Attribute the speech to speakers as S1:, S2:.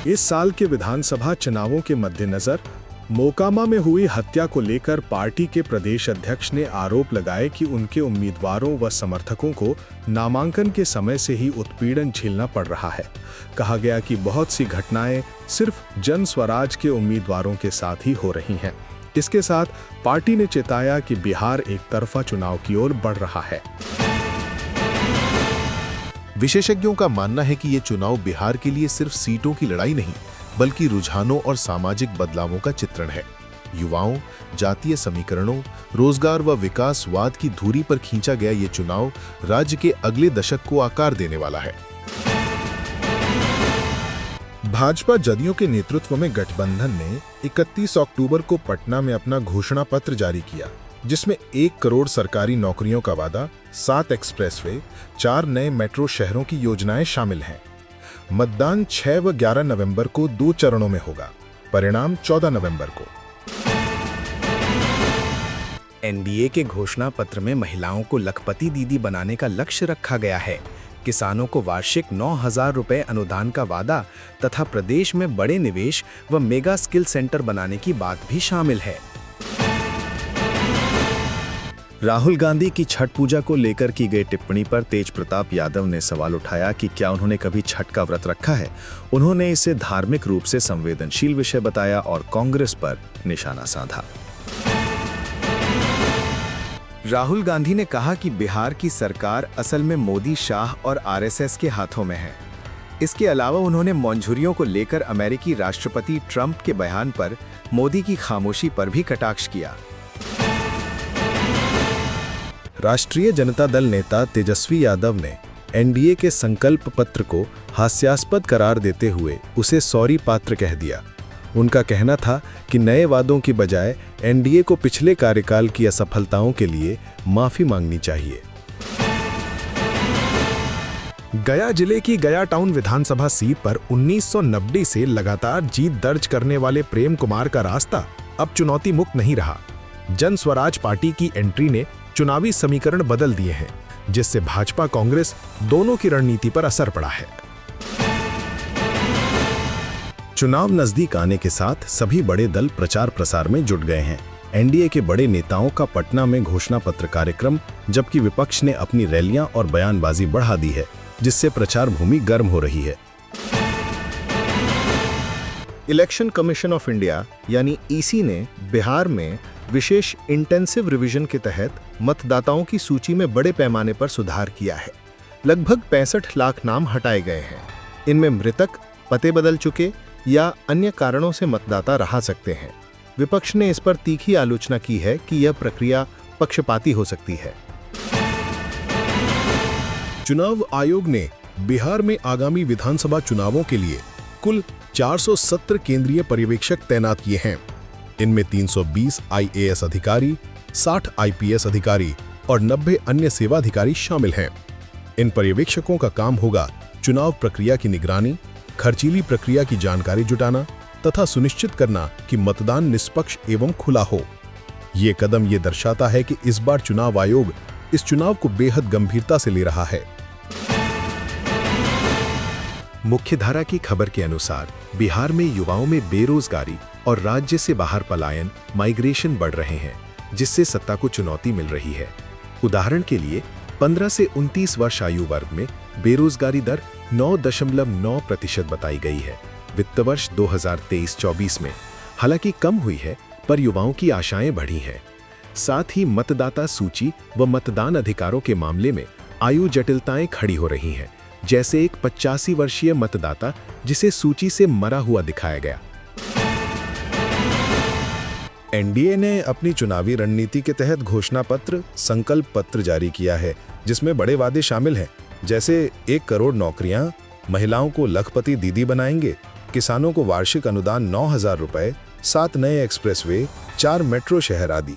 S1: इस साल के विधानसभा चुनावों के मद्देनजर मोकामा में हुई हत्या को लेकर पार्टी के प्रदेश अध्यक्ष ने आरोप लगाए कि उनके उम्मीदवारों व समर्थकों को नामांकन के समय से ही उत्पीड़न झेलना पड़ रहा है। कहा गया कि बहुत सी घटनाएं सिर्फ जन स्वराज के उम्मीदवारों के साथ ही हो रही हैं। इसके साथ पार्टी ने चेताया कि बिहार एक तरफा चुनाव की ओर बढ़ रहा है।
S2: विशेषज्ञों का मानना है कि ये चुनाव बिहार के लिए सिर्फ सीटों की लड़ाई नहीं, बल्कि रुझानों और सामाजिक बदलावों का चित्रण है। युवाओं, जातीय समीकरणों, रोजगार व विकासवाद की धुरी पर खींचा गया ये चुनाव राज्य के अगले दशक को आकार देने वाला है।
S3: भाजपा जदयू के नेतृत्व में गठबंधन ने 31 अक्टूबर को पटना में अपना घोषणा पत्र जारी किया, जिसमें 1 करोड़ सरकारी नौकरियों का वादा, 7 एक्सप्रेसवे, 4 नए मेट्रो शहरों की योजनाएं शामिल हैं। मतदान 6 व 11 नवंबर को 2 चरणों में होगा। परिणाम 14 नवंबर को।
S4: एनडीए के घोषणा पत्र में महिलाओं को लखपति दीदी बनाने का लक्ष्य रखा गया है। किसानों को वार्षिक 9,000 रुपए अनुदान का वादा तथा प्रदेश में बड़े निवेश व मेगा स्किल सेंटर बनाने की बात भी शामिल है।
S5: राहुल गांधी की छठ पूजा को लेकर की गई टिप्पणी पर तेज प्रताप यादव ने सवाल उठाया कि क्या उन्होंने कभी छठ का व्रत रखा है। उन्होंने इसे धार्मिक रूप से संवेदनशील विषय बताया और कांग्रेस पर निशाना साधा।
S4: राहुल गांधी ने कहा कि बिहार की सरकार असल में मोदी, शाह और आरएसएस के हाथों में है। इसके अलावा उन्होंने मंजूरियों को लेकर अमेरिकी राष्ट्रपति ट्रंप के बयान पर मोदी की खामोशी पर भी कटाक्ष किया।
S5: राष्ट्रीय जनता दल नेता तेजस्वी यादव ने एनडीए के संकल्प पत्र को हास्यास्पद करार देते हुए उसे सॉरी पात्र कह दिया। उनका कहना था कि नए वादों की बजाय एनडीए को पिछले कार्यकाल की असफलताओं के लिए माफी मांगनी चाहिए।
S3: गया जिले की गया टाउन विधानसभा सीट पर 1990 से लगातार जीत दर्ज करने वाले प्रेम कुमार का रास्ता अब चुनौती मुक्त नहीं रहा। जन स्वराज पार्टी की एंट्री ने चुनावी समीकरण बदल दिए हैं, जिससे भाजपा कांग्रेस दोनों की रणनीति पर असर पड़ा है।
S5: चुनाव नजदीक आने के साथ सभी बड़े दल प्रचार प्रसार में जुट गए हैं। एनडीए के बड़े नेताओं का पटना में घोषणा पत्र कार्यक्रम, जबकि विपक्ष ने अपनी रैलियां और बयानबाजी बढ़ा दी है, जिससे प्रचार भूमि गर्म हो रही है।
S3: इलेक्शन कमीशन ऑफ इंडिया यानी ईसी ने बिहार में विशेष इंटेंसिव रिवीजन के तहत मतदाताओं की सूची में बड़े पैमाने पर सुधार किया है। लगभग 65 लाख नाम हटाए गए हैं। इनमें मृतक, पते बदल चुके या अन्य कारणों से मतदाता रहा सकते हैं। विपक्ष ने इस पर तीखी आलोचना की है कि यह प्रक्रिया पक्षपाती हो सकती है।
S1: चुनाव आयोग ने बिहार में आगामी विधानसभा चुनावों के लिए कुल 470 केंद्रीय पर्यवेक्षक तैनात किए हैं। इनमें 320 आईएएस अधिकारी, 60 आईपीएस अधिकारी और 90 अन्य सेवा अधिकारी शामिल हैं। इन पर्यवेक्षकों का काम होगा चुनाव प्रक्रिया की निगरानी, खर्चीली प्रक्रिया की जानकारी जुटाना तथा सुनिश्चित करना कि मतदान निष्पक्ष एवं खुला हो। ये कदम ये दर्शाता है कि इस बार चुनाव आयोग इस चुनाव को बेहद गंभीरता से ले रहा है।
S2: मुख्यधारा की खबर के अनुसार बिहार में युवाओं में बेरोजगारी और राज्य से बाहर पलायन, माइग्रेशन बढ़ रहे हैं, जिससे सत्ता को चुनौती मिल रही है। उदाहरण के लिए 15 से 29 वर्ष आयु वर्ग में बेरोजगारी दर 9.9% बताई गई है वित्त वर्ष 2023-24 में। हालांकि कम हुई है, पर युवाओं की आशाएं बढ़ी हैं। साथ ही मतदाता सूची व मतदान अधिकारों के मामले में आयु जटिलताएं खड़ी हो रही हैं, जैसे एक 85 वर्षीय मतदाता जिसे सूची से मरा हुआ दिखाया गया।
S5: एनडीए ने अपनी चुनावी रणनीति के तहत घोषणा पत्र, संकल्प पत्र जारी किया है, जिसमें बड़े वादे शामिल हैं, जैसे 1 करोड़ नौकरियां, महिलाओं को लखपति दीदी बनाएंगे, किसानों को वार्षिक अनुदान 9,000 रुपए, 7 नए एक्सप्रेसवे, 4 मेट्रो शहर आदि।